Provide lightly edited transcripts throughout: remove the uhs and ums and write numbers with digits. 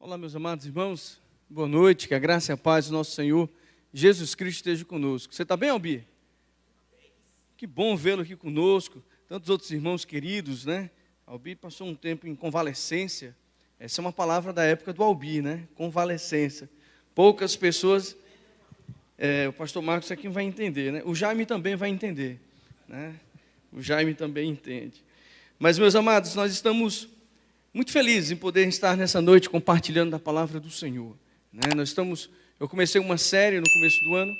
Olá, meus amados irmãos, boa noite, que a graça e a paz do nosso Senhor Jesus Cristo esteja conosco. Você está bem, Albi? Que bom vê-lo aqui conosco, tantos outros irmãos queridos, né? Albi passou um tempo em convalescência, essa é uma palavra da época do Albi, né? Convalescência. Poucas pessoas, o pastor Marcos aqui vai entender, né? O Jaime também vai entender, né? O Jaime também entende. Mas, meus amados, nós estamos muito felizes em poder estar nessa noite compartilhando da palavra do Senhor, né? Eu comecei uma série no começo do ano,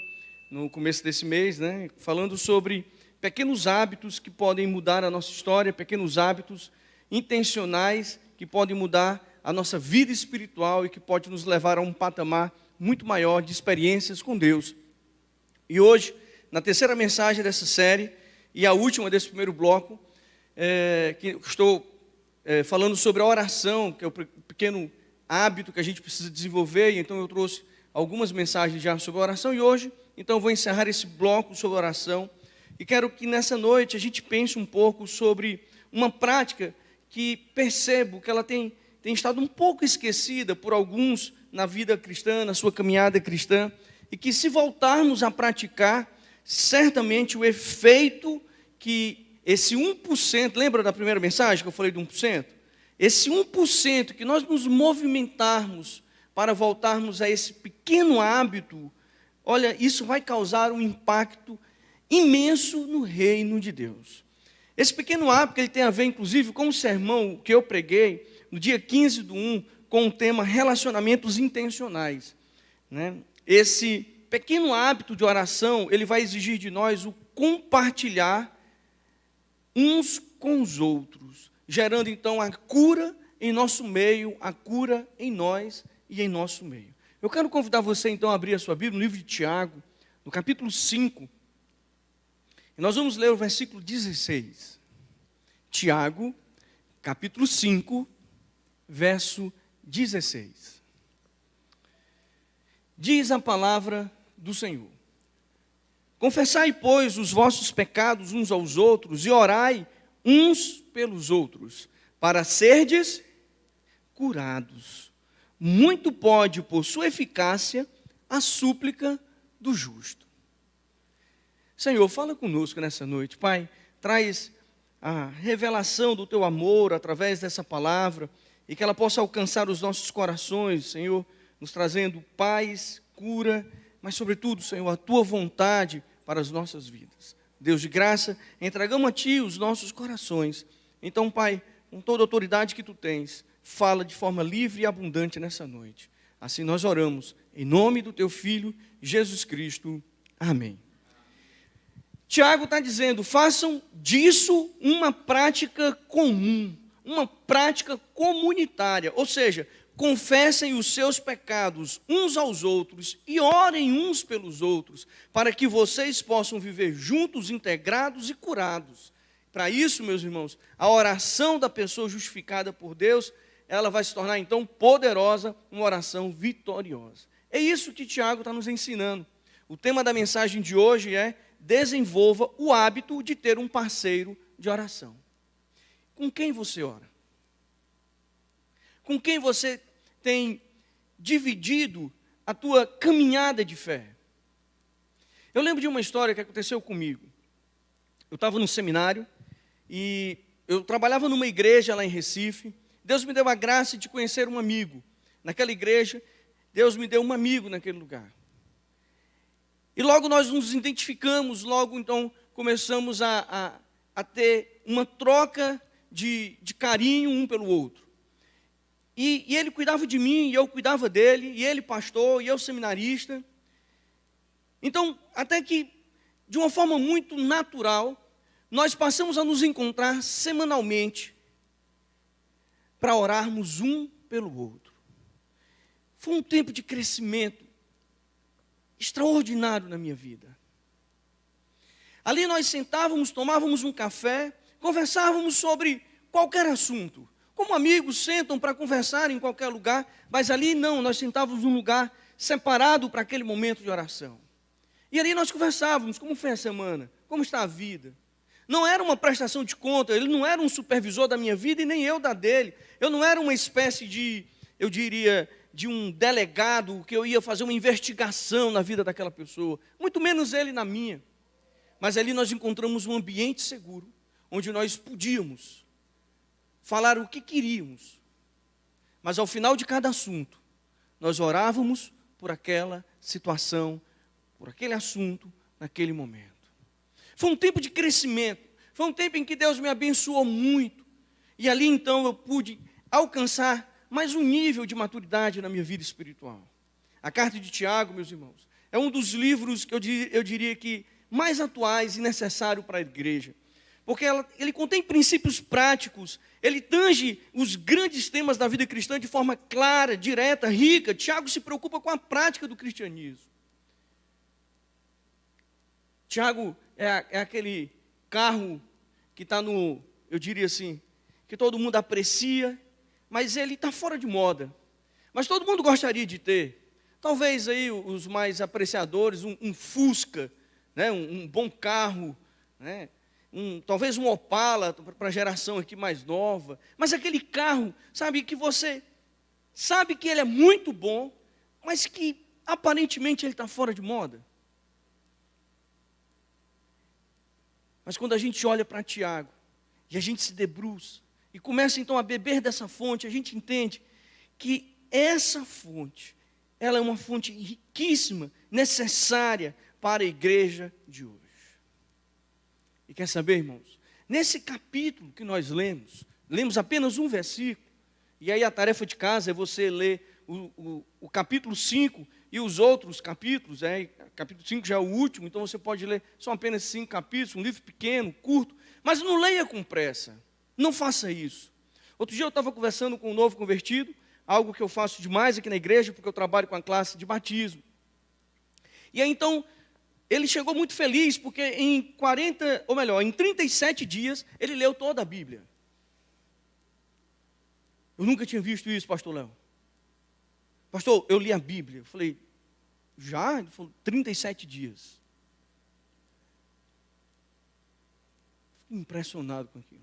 no começo desse mês, né? Falando sobre pequenos hábitos que podem mudar a nossa história, pequenos hábitos intencionais que podem mudar a nossa vida espiritual e que pode nos levar a um patamar muito maior de experiências com Deus. E hoje, na terceira mensagem dessa série e a última desse primeiro bloco, que estou falando sobre a oração, que é o pequeno hábito que a gente precisa desenvolver, e então eu trouxe algumas mensagens já sobre a oração, e hoje, então, eu vou encerrar esse bloco sobre a oração, e quero que nessa noite a gente pense um pouco sobre uma prática que percebo que ela tem estado um pouco esquecida por alguns na vida cristã, na sua caminhada cristã, e que se voltarmos a praticar, certamente o efeito que esse 1%, lembra da primeira mensagem que eu falei de 1%? Esse 1% que nós nos movimentarmos para voltarmos a esse pequeno hábito, olha, isso vai causar um impacto imenso no reino de Deus. Esse pequeno hábito, ele tem a ver, inclusive, com o sermão que eu preguei no dia 15/1, com o tema relacionamentos intencionais, né? Esse pequeno hábito de oração, ele vai exigir de nós o compartilhar uns com os outros, gerando então a cura em nosso meio, a cura em nós e em nosso meio. Eu quero convidar você então a abrir a sua Bíblia no livro de Tiago, no capítulo 5, e nós vamos ler o versículo 16. Tiago, capítulo 5, verso 16. Diz a palavra do Senhor: confessai, pois, os vossos pecados uns aos outros e orai uns pelos outros, para serdes curados. Muito pode, por sua eficácia, a súplica do justo. Senhor, fala conosco nessa noite, Pai. Traz a revelação do Teu amor através dessa palavra e que ela possa alcançar os nossos corações, Senhor, nos trazendo paz, cura, mas, sobretudo, Senhor, a Tua vontade para as nossas vidas. Deus de graça, entregamos a Ti os nossos corações. Então, Pai, com toda a autoridade que Tu tens, fala de forma livre e abundante nessa noite. Assim nós oramos, em nome do Teu Filho, Jesus Cristo. Amém. Tiago está dizendo, façam disso uma prática comum, uma prática comunitária, ou seja, confessem os seus pecados uns aos outros e orem uns pelos outros, para que vocês possam viver juntos, integrados e curados. Para isso, meus irmãos, a oração da pessoa justificada por Deus, ela vai se tornar então poderosa, uma oração vitoriosa. É isso que Tiago está nos ensinando. O tema da mensagem de hoje é: desenvolva o hábito de ter um parceiro de oração. Com quem você ora? Com quem você tem dividido a tua caminhada de fé? Eu lembro de uma história que aconteceu comigo. Eu estava num seminário e eu trabalhava numa igreja lá em Recife. Deus me deu a graça de conhecer um amigo. Naquela igreja, Deus me deu um amigo naquele lugar. E logo nós nos identificamos, logo então começamos a ter uma troca de carinho um pelo outro. E ele cuidava de mim, e eu cuidava dele, e ele pastor, e eu seminarista. Então, até que, de uma forma muito natural, nós passamos a nos encontrar semanalmente para orarmos um pelo outro. Foi um tempo de crescimento extraordinário na minha vida. Ali nós sentávamos, tomávamos um café, conversávamos sobre qualquer assunto. Como amigos sentam para conversar em qualquer lugar, mas ali não, nós sentávamos num lugar separado para aquele momento de oração. E ali nós conversávamos, como foi a semana, como está a vida. Não era uma prestação de conta, ele não era um supervisor da minha vida e nem eu da dele. Eu não era uma espécie de eu diria, de um delegado, que eu ia fazer uma investigação na vida daquela pessoa, muito menos ele na minha. Mas ali nós encontramos um ambiente seguro, onde nós podíamos falar o que queríamos. Mas ao final de cada assunto, nós orávamos por aquela situação, por aquele assunto, naquele momento. Foi um tempo de crescimento, foi um tempo em que Deus me abençoou muito. E ali então eu pude alcançar mais um nível de maturidade na minha vida espiritual. A carta de Tiago, meus irmãos, é um dos livros que eu diria que mais atuais e necessário para a igreja. Porque ele contém princípios práticos, ele tange os grandes temas da vida cristã de forma clara, direta, rica. Tiago se preocupa com a prática do cristianismo. Tiago é aquele carro que está eu diria assim, que todo mundo aprecia, mas ele está fora de moda. Mas todo mundo gostaria de ter. Talvez aí os mais apreciadores, um Fusca, né, um bom carro, né, talvez um Opala para a geração aqui mais nova. Mas aquele carro, sabe, que você sabe que ele é muito bom, mas que aparentemente ele está fora de moda. Mas quando a gente olha para Tiago, e a gente se debruça, e começa então a beber dessa fonte, a gente entende que essa fonte, ela é uma fonte riquíssima, necessária para a igreja de hoje. E quer saber, irmãos? Nesse capítulo que nós lemos apenas um versículo, e aí a tarefa de casa é você ler o capítulo 5 e os outros capítulos, capítulo 5 já é o último, então você pode ler, são apenas 5 capítulos, um livro pequeno, curto, mas não leia com pressa, não faça isso. Outro dia eu estava conversando com um novo convertido, algo que eu faço demais aqui na igreja, porque eu trabalho com a classe de batismo. E aí então, ele chegou muito feliz, porque em 37 dias, ele leu toda a Bíblia. Eu nunca tinha visto isso, pastor Léo. Pastor, eu li a Bíblia. Eu falei, já? Ele falou, 37 dias. Fiquei impressionado com aquilo.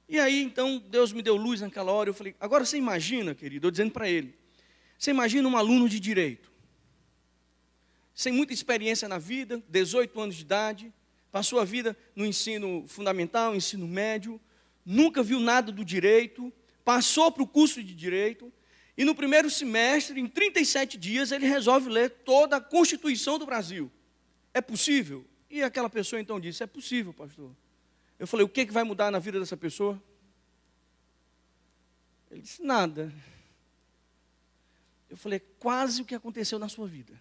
E aí, então, Deus me deu luz naquela hora. Eu falei, agora você imagina, querido, eu dizendo para ele, você imagina um aluno de direito, sem muita experiência na vida, 18 anos de idade, passou a vida no ensino fundamental, ensino médio, nunca viu nada do direito, passou para o curso de direito, e no primeiro semestre, em 37 dias, ele resolve ler toda a Constituição do Brasil. É possível? E aquela pessoa então disse, é possível, pastor. Eu falei, o que vai mudar na vida dessa pessoa? Ele disse, nada. Eu falei, quase o que aconteceu na sua vida.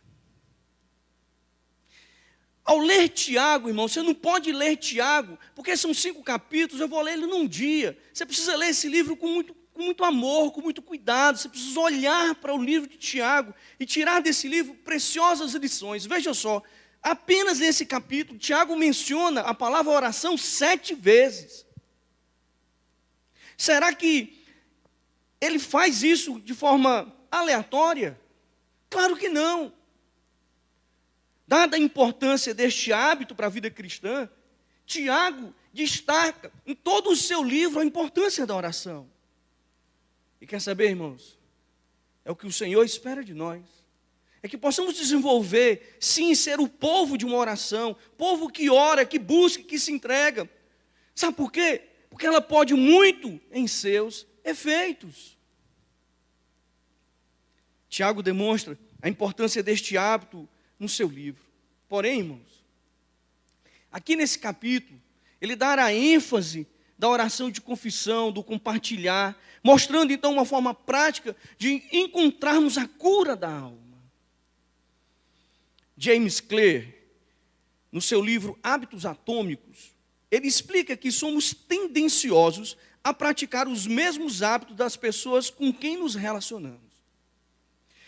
Ao ler Tiago, irmão, você não pode ler Tiago, porque são 5 capítulos, eu vou ler ele num dia. Você precisa ler esse livro com muito amor, com muito cuidado. Você precisa olhar para o livro de Tiago e tirar desse livro preciosas lições. Veja só, apenas nesse capítulo, Tiago menciona a palavra oração 7 vezes. Será que ele faz isso de forma aleatória? Claro que não. Dada a importância deste hábito para a vida cristã, Tiago destaca em todo o seu livro a importância da oração. E quer saber, irmãos? É o que o Senhor espera de nós. É que possamos desenvolver, sim, ser o povo de uma oração, povo que ora, que busca, que se entrega. Sabe por quê? Porque ela pode muito em seus efeitos. Tiago demonstra a importância deste hábito no seu livro. Porém, irmãos, aqui nesse capítulo, ele dá a ênfase da oração de confissão, do compartilhar, mostrando então uma forma prática de encontrarmos a cura da alma. James Clear, no seu livro Hábitos Atômicos, ele explica que somos tendenciosos a praticar os mesmos hábitos das pessoas com quem nos relacionamos.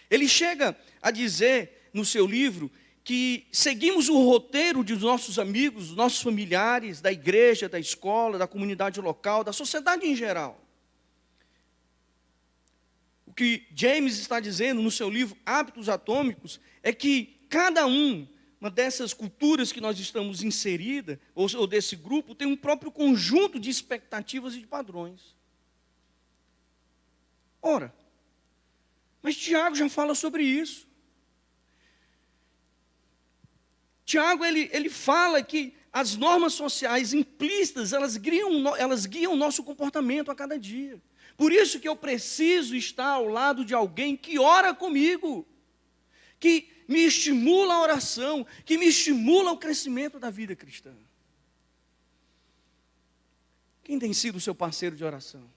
Ele chega a dizer no seu livro que seguimos o roteiro dos nossos amigos, dos nossos familiares, da igreja, da escola, da comunidade local, da sociedade em geral. O que James está dizendo no seu livro Hábitos Atômicos é que cada uma dessas culturas que nós estamos inserida, ou desse grupo, tem um próprio conjunto de expectativas e de padrões. Ora, Mas Tiago já fala sobre isso. Tiago, ele fala que as normas sociais implícitas, elas guiam o nosso comportamento a cada dia. Por isso que eu preciso estar ao lado de alguém que ora comigo, que me estimula a oração, que me estimula o crescimento da vida cristã. Quem tem sido o seu parceiro de oração?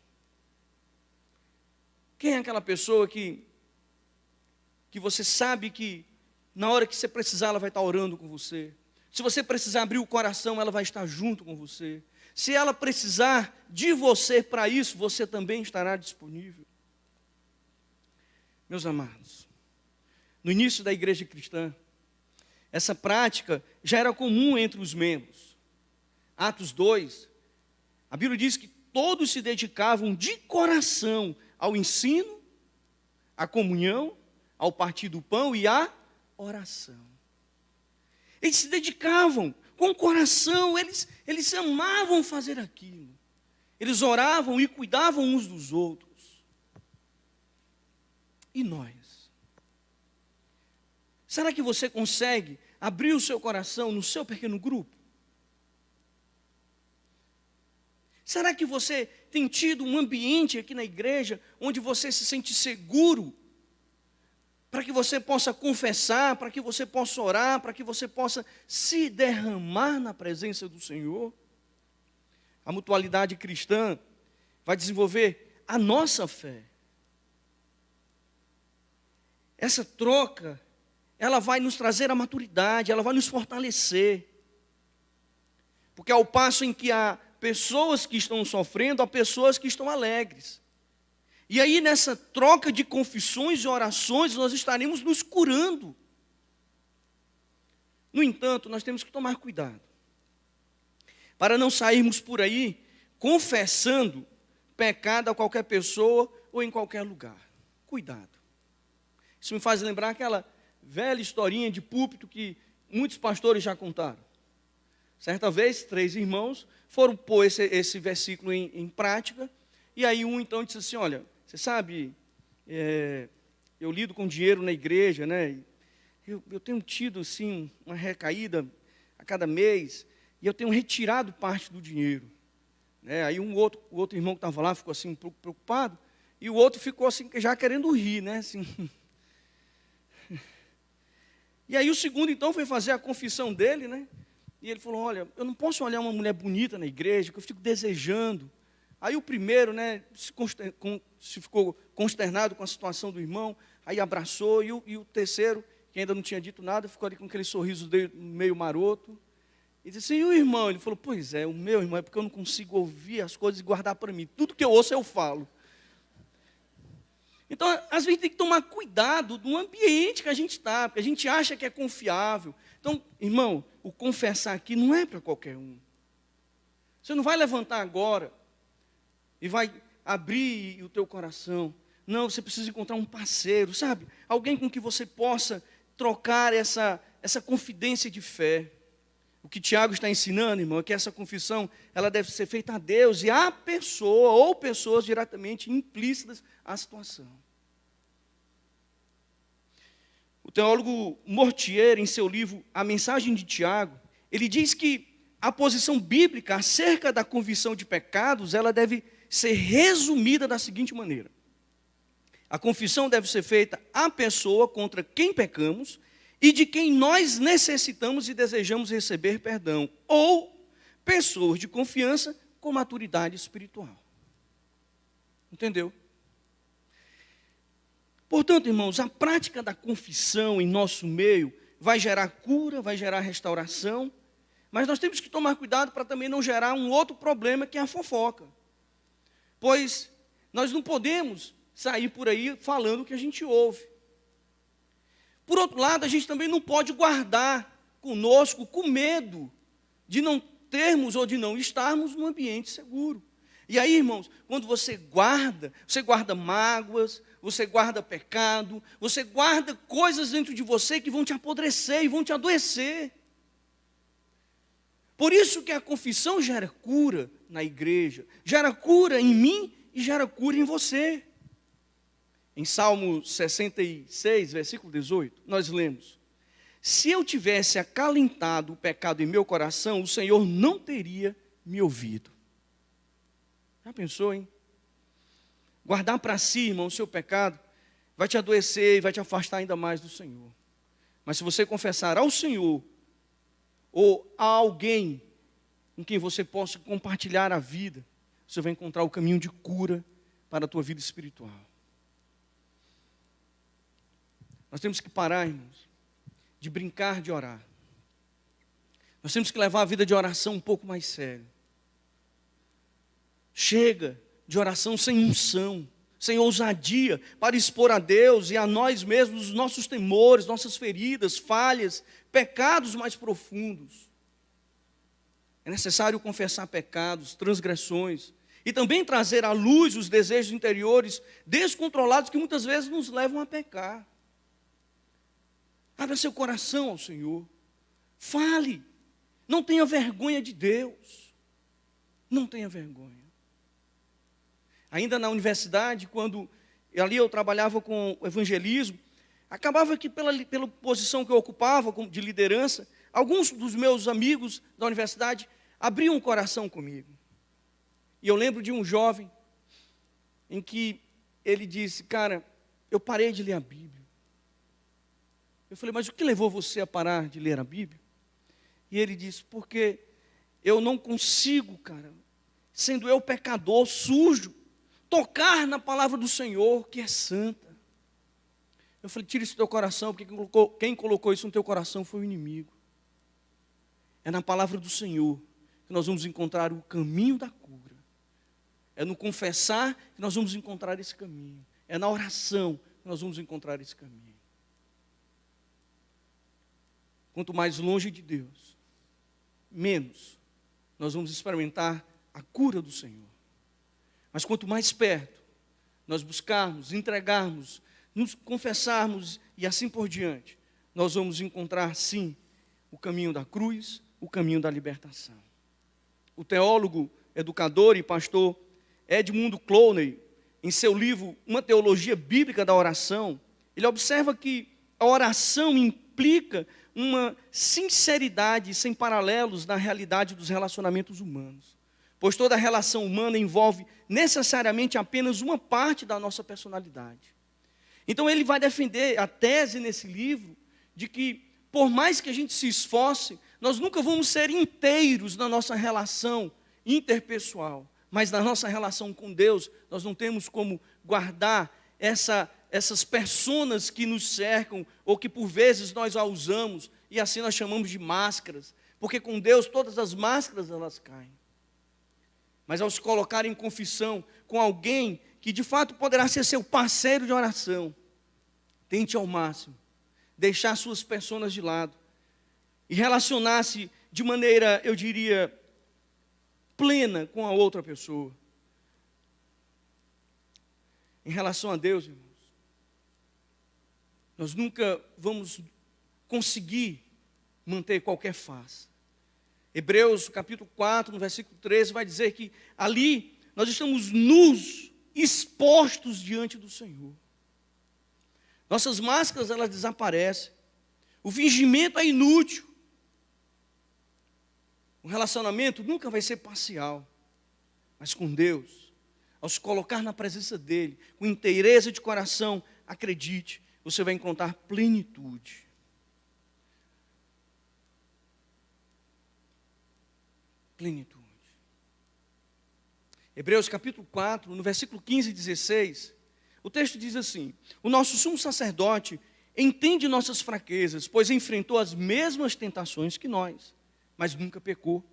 Quem é aquela pessoa que você sabe que na hora que você precisar ela vai estar orando com você? Se você precisar abrir o coração, ela vai estar junto com você. Se ela precisar de você para isso, você também estará disponível. Meus amados, no início da igreja cristã, essa prática já era comum entre os membros. Atos 2, a Bíblia diz que todos se dedicavam de coração ao ensino, à comunhão, ao partir do pão e à oração. Eles se dedicavam com o coração, eles amavam fazer aquilo. Eles oravam e cuidavam uns dos outros. E nós? Será que você consegue abrir o seu coração no seu pequeno grupo? Será que você tem tido um ambiente aqui na igreja onde você se sente seguro para que você possa confessar, para que você possa orar, para que você possa se derramar na presença do Senhor? A mutualidade cristã vai desenvolver a nossa fé. Essa troca, ela vai nos trazer a maturidade, ela vai nos fortalecer. Porque ao passo em que há pessoas que estão sofrendo, há pessoas que estão alegres. E aí nessa troca de confissões e orações, nós estaremos nos curando. No entanto, nós temos que tomar cuidado, para não sairmos por aí confessando pecado a qualquer pessoa ou em qualquer lugar. Cuidado. Isso me faz lembrar aquela velha historinha de púlpito que muitos pastores já contaram. Certa vez, 3 irmãos foram pôr esse versículo em prática, e aí um então disse assim, olha, você sabe, eu lido com dinheiro na igreja, né? Eu tenho tido assim uma recaída a cada mês, e eu tenho retirado parte do dinheiro. Né? Aí o outro irmão que estava lá ficou assim um pouco preocupado, e o outro ficou assim já querendo rir, né? Assim. E aí o segundo então foi fazer a confissão dele, né? E ele falou, olha, eu não posso olhar uma mulher bonita na igreja, que eu fico desejando. Aí o primeiro, né, se ficou consternado com a situação do irmão, aí abraçou, e o terceiro, que ainda não tinha dito nada, ficou ali com aquele sorriso dele meio maroto. E disse assim, e o irmão? Ele falou, pois é, o meu irmão é porque eu não consigo ouvir as coisas e guardar para mim. Tudo que eu ouço eu falo. Então, às vezes tem que tomar cuidado do ambiente que a gente está, porque a gente acha que é confiável. Então, irmão, o confessar aqui não é para qualquer um. Você não vai levantar agora e vai abrir o teu coração. Não, você precisa encontrar um parceiro, sabe? Alguém com que você possa trocar essa confidência de fé. O que Tiago está ensinando, irmão, é que essa confissão, ela deve ser feita a Deus e à pessoa, ou pessoas diretamente implícitas à situação. O teólogo Mortier, em seu livro A Mensagem de Tiago, ele diz que a posição bíblica acerca da convicção de pecados, ela deve ser resumida da seguinte maneira. A confissão deve ser feita à pessoa contra quem pecamos e de quem nós necessitamos e desejamos receber perdão, ou pessoas de confiança com maturidade espiritual. Entendeu? Portanto, irmãos, a prática da confissão em nosso meio vai gerar cura, vai gerar restauração, mas nós temos que tomar cuidado para também não gerar um outro problema, que é a fofoca. Pois nós não podemos sair por aí falando o que a gente ouve. Por outro lado, a gente também não pode guardar conosco com medo de não termos ou de não estarmos num ambiente seguro. E aí, irmãos, quando você guarda mágoas, você guarda pecado, você guarda coisas dentro de você que vão te apodrecer e vão te adoecer. Por isso que a confissão gera cura na igreja, gera cura em mim e gera cura em você. Em Salmo 66, versículo 18, nós lemos: se eu tivesse acalentado o pecado em meu coração, o Senhor não teria me ouvido. Já pensou, hein? Guardar para si, irmão, o seu pecado vai te adoecer e vai te afastar ainda mais do Senhor. Mas se você confessar ao Senhor, ou a alguém com quem você possa compartilhar a vida, você vai encontrar o caminho de cura para a tua vida espiritual. Nós temos que parar, irmãos, de brincar de orar. Nós temos que levar a vida de oração um pouco mais sério. Chega de oração sem unção, sem ousadia, para expor a Deus e a nós mesmos os nossos temores, nossas feridas, falhas, pecados mais profundos. É necessário confessar pecados, transgressões, e também trazer à luz os desejos interiores descontrolados que muitas vezes nos levam a pecar. Abra seu coração ao Senhor. Fale. Não tenha vergonha de Deus. Não tenha vergonha. Ainda na universidade, quando ali eu trabalhava com evangelismo, acabava que pela posição que eu ocupava de liderança, alguns dos meus amigos da universidade abriam o coração comigo. E eu lembro de um jovem em que ele disse: cara, eu parei de ler a Bíblia. Eu falei: mas o que levou você a parar de ler a Bíblia? E ele disse: porque eu não consigo, cara, sendo eu pecador, sujo, tocar na palavra do Senhor, que é santa. Eu falei: tira isso do teu coração, porque quem colocou isso no teu coração foi o inimigo. É na palavra do Senhor que nós vamos encontrar o caminho da cura. É no confessar que nós vamos encontrar esse caminho. É na oração que nós vamos encontrar esse caminho. Quanto mais longe de Deus, menos nós vamos experimentar a cura do Senhor. Mas quanto mais perto nós buscarmos, entregarmos, nos confessarmos e assim por diante, nós vamos encontrar sim o caminho da cruz, o caminho da libertação. O teólogo, educador e pastor Edmund Clowney, em seu livro Uma Teologia Bíblica da Oração, ele observa que a oração implica uma sinceridade sem paralelos na realidade dos relacionamentos humanos, pois toda relação humana envolve necessariamente apenas uma parte da nossa personalidade. Então ele vai defender a tese nesse livro de que, por mais que a gente se esforce, nós nunca vamos ser inteiros na nossa relação interpessoal, mas na nossa relação com Deus, nós não temos como guardar essas personas que nos cercam, ou que por vezes nós a usamos, e assim nós chamamos de máscaras, porque com Deus todas as máscaras elas caem. Mas ao se colocar em confissão com alguém que de fato poderá ser seu parceiro de oração, tente ao máximo deixar suas personas de lado e relacionar-se de maneira, eu diria, plena com a outra pessoa. Em relação a Deus, irmãos, nós nunca vamos conseguir manter qualquer face. Hebreus capítulo 4, no versículo 13, vai dizer que ali nós estamos nus, expostos diante do Senhor. Nossas máscaras, elas desaparecem. O fingimento é inútil. O relacionamento nunca vai ser parcial. Mas com Deus, ao se colocar na presença dEle, com inteireza de coração, acredite, você vai encontrar plenitude. Plenitude. Hebreus capítulo 4, no versículo 15 e 16, o texto diz assim: o nosso sumo sacerdote entende nossas fraquezas, pois enfrentou as mesmas tentações que nós, mas nunca pecou.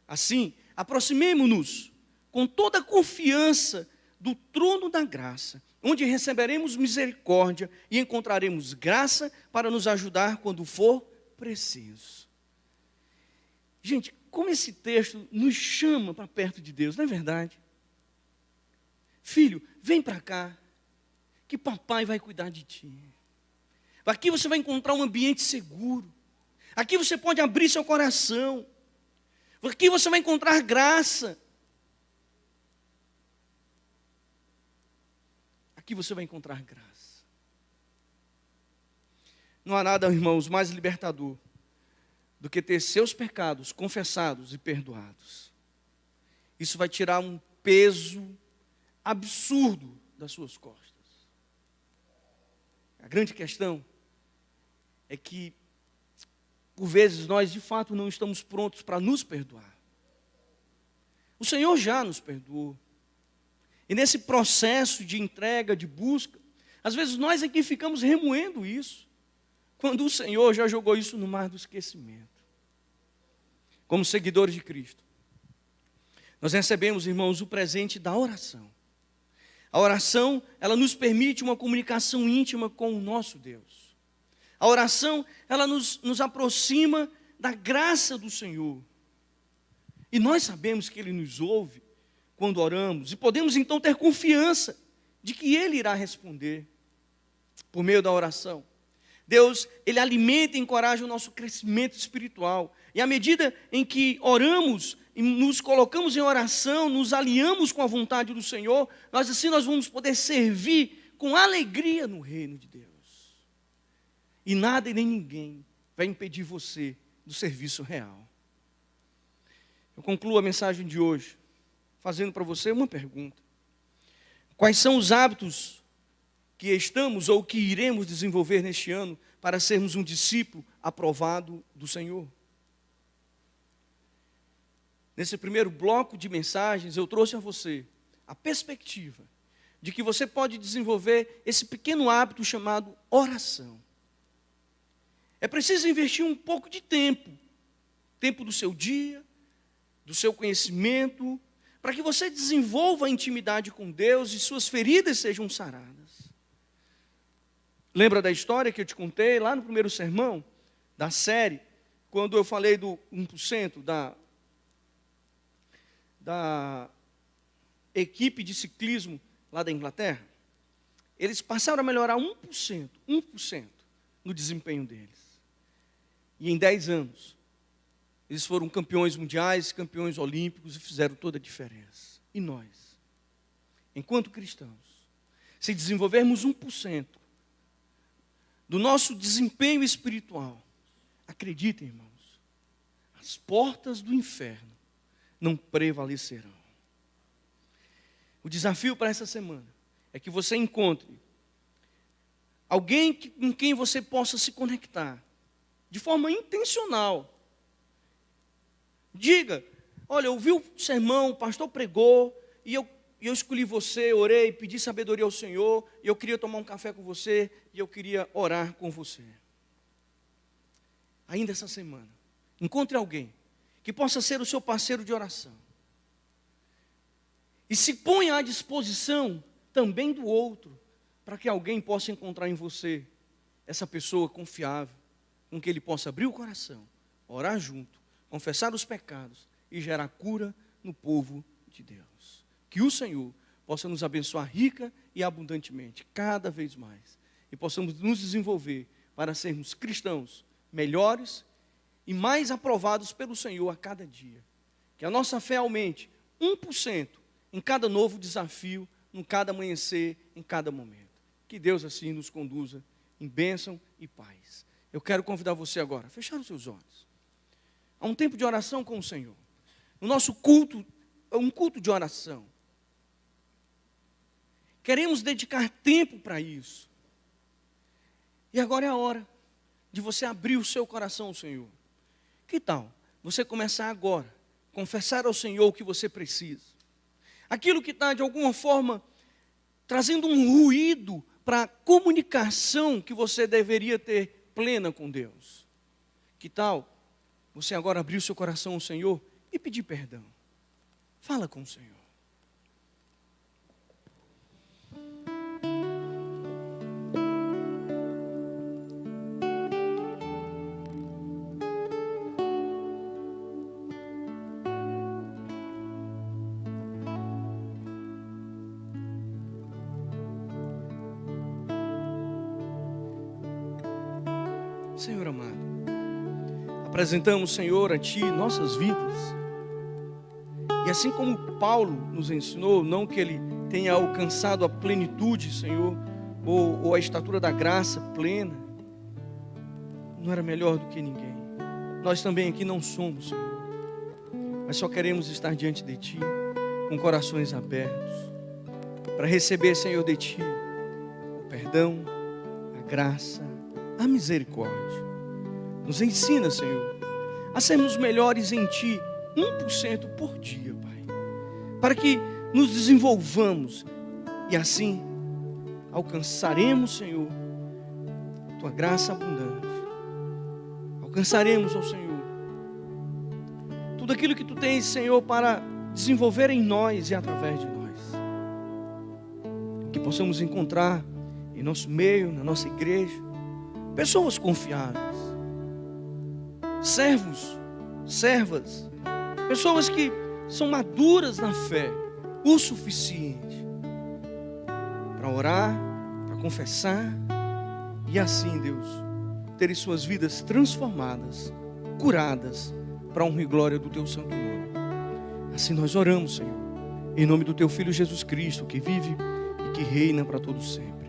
Assim, aproximemo-nos com toda a confiança do trono da graça, onde receberemos misericórdia e encontraremos graça para nos ajudar quando for preciso. Gente, como esse texto nos chama para perto de Deus, não é verdade? Filho, vem para cá, que papai vai cuidar de ti. Aqui você vai encontrar um ambiente seguro. Aqui você pode abrir seu coração. Aqui você vai encontrar graça. aqui você vai encontrar graça. Não há nada, irmãos, mais libertador do que ter seus pecados confessados e perdoados. Isso vai tirar um peso absurdo das suas costas. A grande questão é que, por vezes, nós de fato não estamos prontos para nos perdoar. O Senhor já nos perdoou. E nesse processo de entrega, de busca, às vezes nós aqui ficamos remoendo isso, quando o Senhor já jogou isso no mar do esquecimento. Como seguidores de Cristo, nós recebemos, irmãos, o presente da oração. A oração, ela nos permite uma comunicação íntima com o nosso Deus. A oração, ela nos aproxima da graça do Senhor. E nós sabemos que Ele nos ouve quando oramos, e podemos então ter confiança de que Ele irá responder por meio da oração. Deus, Ele alimenta e encoraja o nosso crescimento espiritual. E à medida em que oramos e nos colocamos em oração, nos alinhamos com a vontade do Senhor, nós vamos poder servir com alegria no reino de Deus. E nada e nem ninguém vai impedir você do serviço real. Eu concluo a mensagem de hoje fazendo para você uma pergunta. Quais são os hábitos que estamos ou que iremos desenvolver neste ano para sermos um discípulo aprovado do Senhor? Nesse primeiro bloco de mensagens, eu trouxe a você a perspectiva de que você pode desenvolver esse pequeno hábito chamado oração. É preciso investir um pouco de tempo do seu dia, do seu conhecimento, para que você desenvolva a intimidade com Deus e suas feridas sejam saradas. Lembra da história que eu te contei lá no primeiro sermão da série, quando eu falei do 1% da equipe de ciclismo lá da Inglaterra? Eles passaram a melhorar 1% no desempenho deles. E em 10 anos, eles foram campeões mundiais, campeões olímpicos e fizeram toda a diferença. E nós, enquanto cristãos, se desenvolvermos 1% do nosso desempenho espiritual, acreditem, irmãos, as portas do inferno não prevalecerão. O desafio para essa semana é que você encontre alguém com quem você possa se conectar de forma intencional. Diga: olha, eu ouvi o sermão, o pastor pregou, e eu escolhi você, orei, pedi sabedoria ao Senhor, e eu queria tomar um café com você, e eu queria orar com você. Ainda essa semana, encontre alguém que possa ser o seu parceiro de oração. E se ponha à disposição também do outro, para que alguém possa encontrar em você essa pessoa confiável, com que ele possa abrir o coração, orar junto, confessar os pecados e gerar cura no povo de Deus. Que o Senhor possa nos abençoar rica e abundantemente, cada vez mais, e possamos nos desenvolver para sermos cristãos melhores e mais aprovados pelo Senhor a cada dia. Que a nossa fé aumente 1% em cada novo desafio, em cada amanhecer, em cada momento. Que Deus assim nos conduza em bênção e paz. Eu quero convidar você agora a fechar os seus olhos. Há um tempo de oração com o Senhor. O nosso culto é um culto de oração. Queremos dedicar tempo para isso. E agora é a hora de você abrir o seu coração ao Senhor. Que tal você começar agora, confessar ao Senhor o que você precisa? Aquilo que está de alguma forma trazendo um ruído para a comunicação que você deveria ter plena com Deus. Que tal você agora abrir o seu coração ao Senhor e pedir perdão? Fala com o Senhor. Senhor amado, apresentamos, Senhor, a Ti nossas vidas. E assim como Paulo nos ensinou, não que ele tenha alcançado a plenitude, Senhor, ou a estatura da graça plena, não era melhor do que ninguém. Nós também aqui não somos, Senhor, mas só queremos estar diante de Ti, com corações abertos, para receber, Senhor, de Ti o perdão, a graça, a misericórdia. Nos ensina, Senhor, a sermos melhores em Ti, 1% por dia, Pai, para que nos desenvolvamos e assim alcançaremos, Senhor, Tua graça abundante. Alcançaremos, ó Senhor, tudo aquilo que Tu tens, Senhor, para desenvolver em nós e através de nós. Que possamos encontrar em nosso meio, na nossa igreja, pessoas confiáveis, servos, servas, pessoas que são maduras na fé, o suficiente para orar, para confessar e assim, Deus, terem suas vidas transformadas, curadas, para a honra e glória do Teu santo nome. Assim nós oramos, Senhor, em nome do Teu Filho Jesus Cristo, que vive e que reina para todos sempre.